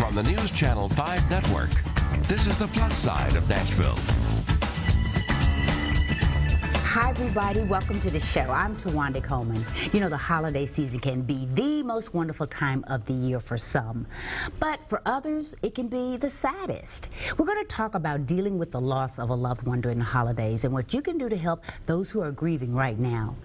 on the News Channel 5 network. This is the Plus Side of Nashville. Hi, everybody. Welcome to the show. I'm Tawanda Coleman. You know, the holiday season can be the most wonderful time of the year for some, but for others, it can be the saddest. We're going to talk about dealing with the loss of a loved one during the holidays and what you can do to help those who are grieving right now.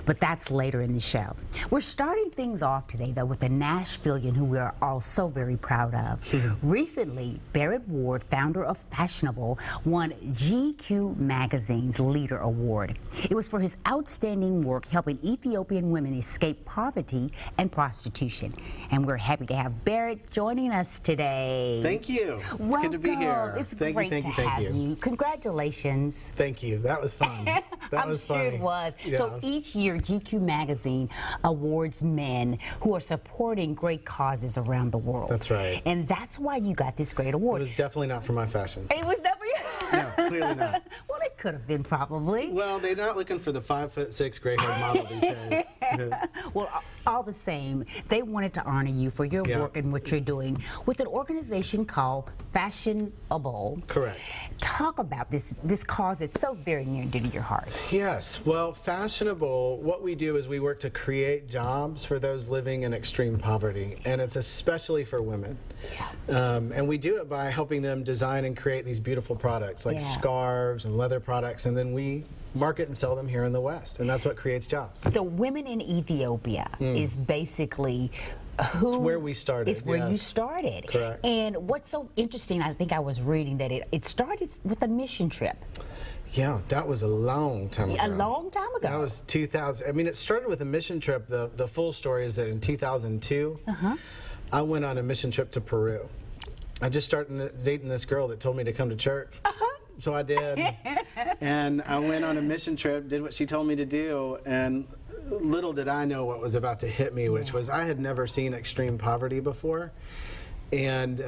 But that's later in the show. We're starting things off today, though, with a Nashvilleian who we are all so very proud of. Recently, Barrett Ward, founder of FashionABLE, won GQ Magazine's Leader Award. It was for his outstanding work helping Ethiopian women escape poverty and prostitution. And we're happy to have Barrett joining us today. Thank you. It's Welcome. good to be here. It's Thank great you, to have you. Congratulations. Thank you. That was fun. That was I'm sure funny. it was. Yeah. So each year, GQ Magazine awards men who are supporting great causes around the world. That's right. And that's why you got this great award. It was definitely not for my fashion. It was not for you? No, clearly not. Well, it could have been probably. Well, they're not looking for the 5'6" gray-haired model these days. Well, all the same, they wanted to honor you for your work and what you're doing with an organization called FashionABLE. Correct. Talk about this cause that's so very near and dear to your heart. Yes. Well, FashionABLE, what we do is we work to create jobs for those living in extreme poverty, and it's especially for women. And we do it by helping them design and create these beautiful products like scarves and leather products, and then we market and sell them here in the West, and that's what creates jobs. So Women in Ethiopia is basically It's where we started. It's where you started. Correct. And what's so interesting, I think I was reading that it started with a mission trip. Yeah, that was a long time ago. A long time ago. That was 2000. I mean, it started with a mission trip. The full story is that in 2002, I went on a mission trip to Peru. I just started dating this girl that told me to come to church. So I did. And I went on a mission trip, did what she told me to do, and little did I know what was about to hit me, which was I had never seen extreme poverty before. And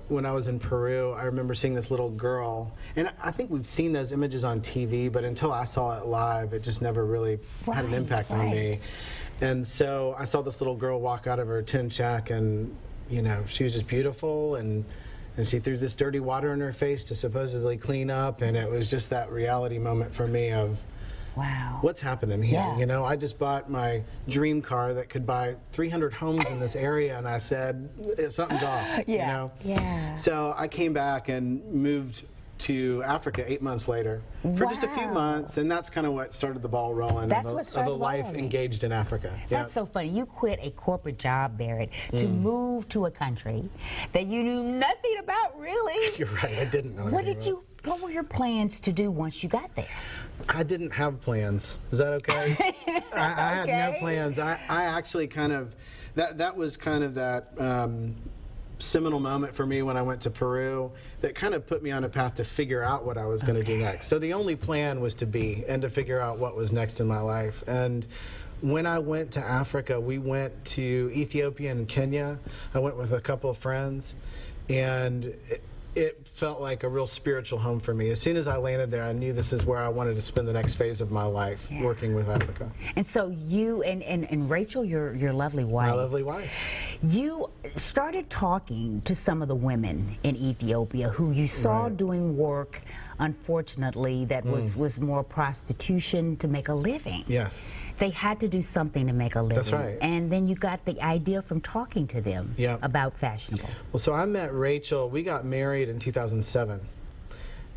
when I was in Peru, I remember seeing this little girl, and I think we've seen those images on TV, but until I saw it live, it just never really had an impact on me. And so I saw this little girl walk out of her tin shack, and you know, she was just beautiful, and she threw this dirty water in her face to supposedly clean up, and it was just that reality moment for me of, wow, what's happening here? You know, I just bought my dream car that could buy 300 homes in this area, and I said, something's off, you know? So I came back and moved to Africa 8 months later for just a few months, and that's kind of what started the ball rolling of a life engaged in Africa. That's so funny. You quit a corporate job, Barrett, to move to a country that you knew nothing about, really. You're right, I didn't know anything What were your plans to do once you got there? I didn't have plans. Is that okay? I had no plans. I actually kind of, that was kind of that seminal moment for me when I went to Peru that kind of put me on a path to figure out what I was going to do next. So the only plan was to be and to figure out what was next in my life. And when I went to Africa, we went to Ethiopian and Kenya. I went with a couple of friends, and it felt like a real spiritual home for me. As soon as I landed there, I knew this is where I wanted to spend the next phase of my life, working with Africa. And so you and Rachel, your lovely wife. My lovely wife. You started talking to some of the women in Ethiopia who you saw doing work, unfortunately, that was more prostitution to make a living. Yes. They had to do something to make a living. That's right. And then you got the idea from talking to them about FashionABLE. Well, so I met Rachel. We got married in 2007.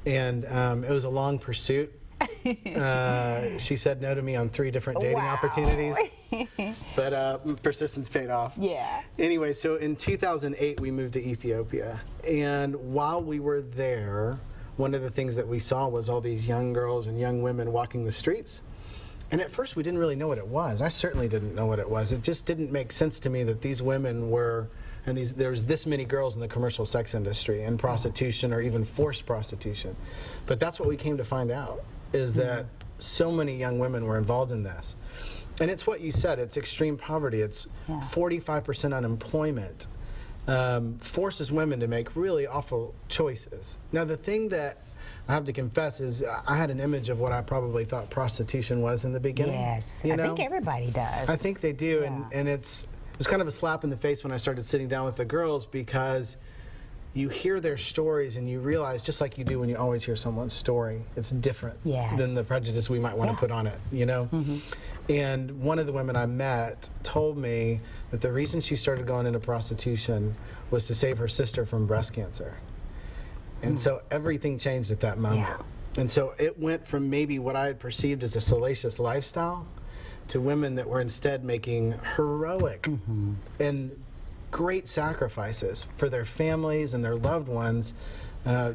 And it was a long pursuit. She said no to me on 3 different dating opportunities. But persistence paid off. Yeah. Anyway, so in 2008, we moved to Ethiopia. And while we were there, one of the things that we saw was all these young girls and young women walking the streets. And at first, we didn't really know what it was. I certainly didn't know what it was. It just didn't make sense to me that these women were, and there's this many girls in the commercial sex industry and prostitution or even forced prostitution. But that's what we came to find out, is that so many young women were involved in this. And it's what you said, it's extreme poverty. It's 45% unemployment. Forces women to make really awful choices. Now, the thing that I have to confess is I had an image of what I probably thought prostitution was in the beginning. Yes, I think everybody does. I think they do, and it was kind of a slap in the face when I started sitting down with the girls, because you hear their stories and you realize, just like you do when you always hear someone's story, it's different than the prejudice we might want to put on it, you know? And one of the women I met told me that the reason she started going into prostitution was to save her sister from breast cancer. And so everything changed at that moment. And so it went from maybe what I had perceived as a salacious lifestyle to women that were instead making heroic and great sacrifices for their families and their loved ones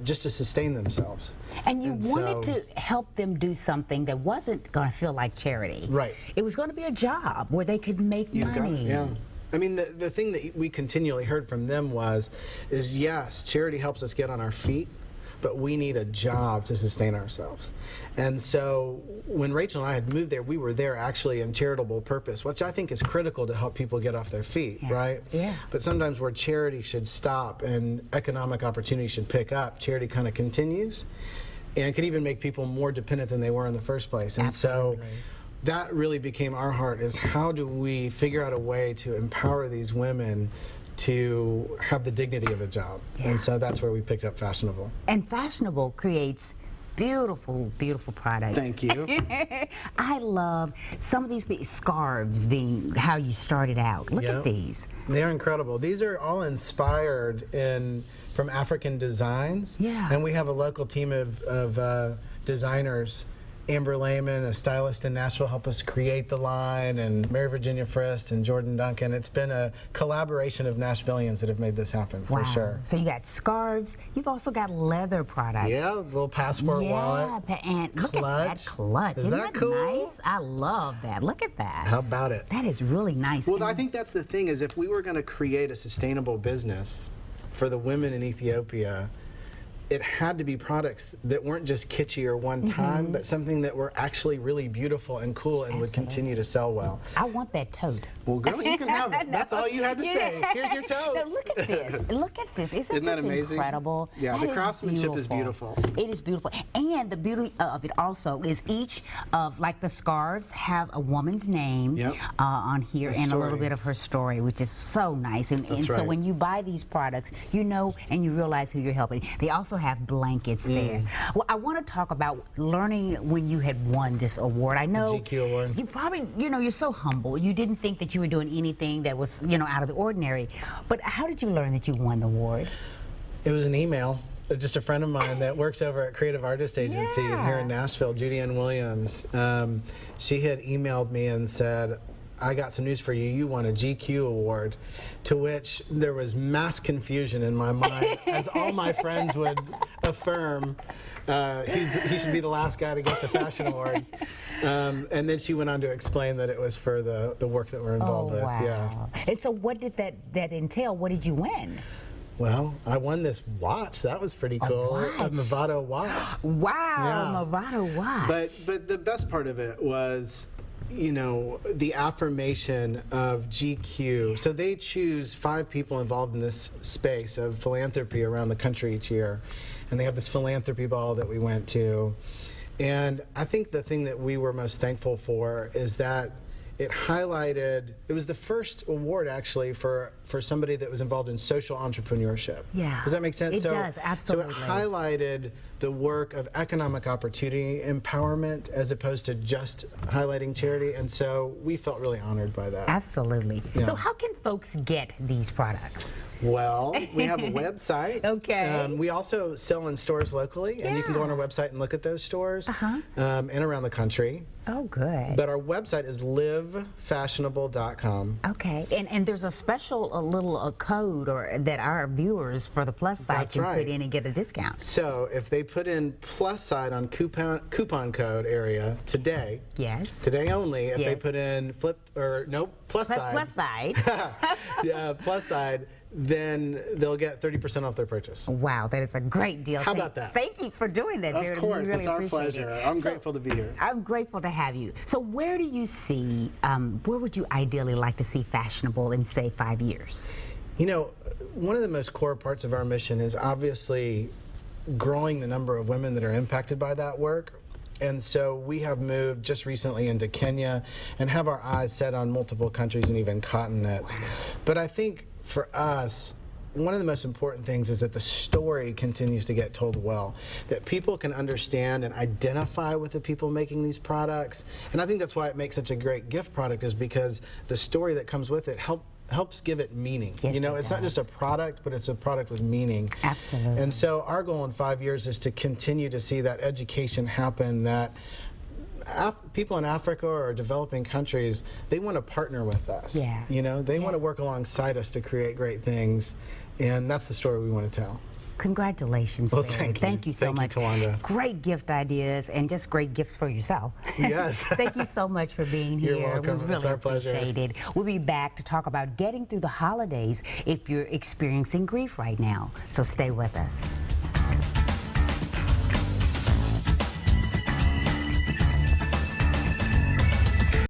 just to sustain themselves. And you wanted to help them do something that wasn't going to feel like charity. Right. It was going to be a job where they could make money. I mean, the thing that we continually heard from them is yes, charity helps us get on our feet, but we need a job to sustain ourselves. And so when Rachel and I had moved there, we were there actually in charitable purpose, which I think is critical to help people get off their feet, right? But sometimes where charity should stop and economic opportunity should pick up, charity kind of continues and can even make people more dependent than they were in the first place. And so that really became our heart, is how do we figure out a way to empower these women to have the dignity of a job. And so that's where we picked up FashionABLE. And FashionABLE creates beautiful, beautiful products. Thank you. I love some of these scarves being how you started out. Look at these. They're incredible. These are all inspired from African designs. And we have a local team of designers. Amber Lehman, a stylist in Nashville, helped us create the line, and Mary Virginia Frist and Jordan Duncan. It's been a collaboration of Nashvillians that have made this happen, for sure. So you got scarves. You've also got leather products. Yeah, a little passport wallet. And look at that clutch. Isn't that cool? Nice? I love that. Look at that. How about it? That is really nice. Well, I think that's the thing, is if we were going to create a sustainable business for the women in Ethiopia, it had to be products that weren't just kitschy or one time, but something that were actually really beautiful and cool and would continue to sell well. I want that tote. Well, girl, you can have it. That's all you had to say. Here's your tote. No, look at this. Look at this. Isn't that this amazing? Incredible? Yeah, the craftsmanship is beautiful. It is beautiful. And the beauty of it also is each of, like the scarves, have a woman's name on here and a little bit of her story, which is so nice. And so when you buy these products, you know and you realize who you're helping. They also have blankets there. Well, I want to talk about learning when you had won this award. I know GQ award. You probably, you're so humble. You didn't think that you were doing anything that was, out of the ordinary. But how did you learn that you won the award? It was an email. Just a friend of mine that works over at Creative Artist Agency here in Nashville, Judy Ann Williams. She had emailed me and said, I got some news for you. You won a GQ award, to which there was mass confusion in my mind, as all my friends would affirm. He should be the last guy to get the fashion award. And then she went on to explain that it was for the work that we're involved with. Wow. And so what did that entail? What did you win? Well, I won this watch. That was pretty cool. A Movado watch. Wow, Movado watch. But the best part of it was, the affirmation of GQ. So they choose 5 people involved in this space of philanthropy around the country each year. And they have this philanthropy ball that we went to. And I think the thing that we were most thankful for is that it highlighted, it was the first award actually for somebody that was involved in social entrepreneurship. Yeah. Does that make sense? It does, absolutely. So it highlighted the work of economic opportunity empowerment as opposed to just highlighting charity, and so we felt really honored by that. Absolutely. Yeah. So how can folks get these products? Well, we have a website. Okay. We also sell in stores locally, and you can go on our website and look at those stores and around the country. Oh, good. But our website is livefashionable.com. Okay, and there's a special little code that our viewers for the Plus Side can put in and get a discount. So if they put in Plus Side on coupon code area today, today only, if they put in Plus Side. Plus Side. Yeah, Plus Side, then they'll get 30% off their purchase. Wow, that is a great deal. How about that? Thank you for doing that, Barrett. Of course, we really it's our pleasure. I'm grateful to be here. I'm grateful to have you. So where do you see, where would you ideally like to see FashionABLE in, say, 5 years? One of the most core parts of our mission is obviously growing the number of women that are impacted by that work. And so we have moved just recently into Kenya and have our eyes set on multiple countries and even continents. But I think for us, one of the most important things is that the story continues to get told well, that people can understand and identify with the people making these products. And I think that's why it makes such a great gift product, is because the story that comes with it helps give it meaning. Yes, you know, it it's not just a product, but it's a product with meaning. Absolutely. And so our goal in 5 years is to continue to see that education happen, that people in Africa or developing countries, they want to partner with us. Yeah. You know, they want to work alongside us to create great things, and that's the story we want to tell. Congratulations, Well, Barrett. thank you. So Thank you, much. Tawanda. Great gift ideas and just great gifts for yourself. Yes. Thank you so much for being here. You're welcome. We really It's our pleasure. appreciate it. We'll be back to talk about getting through the holidays if you're experiencing grief right now. So stay with us.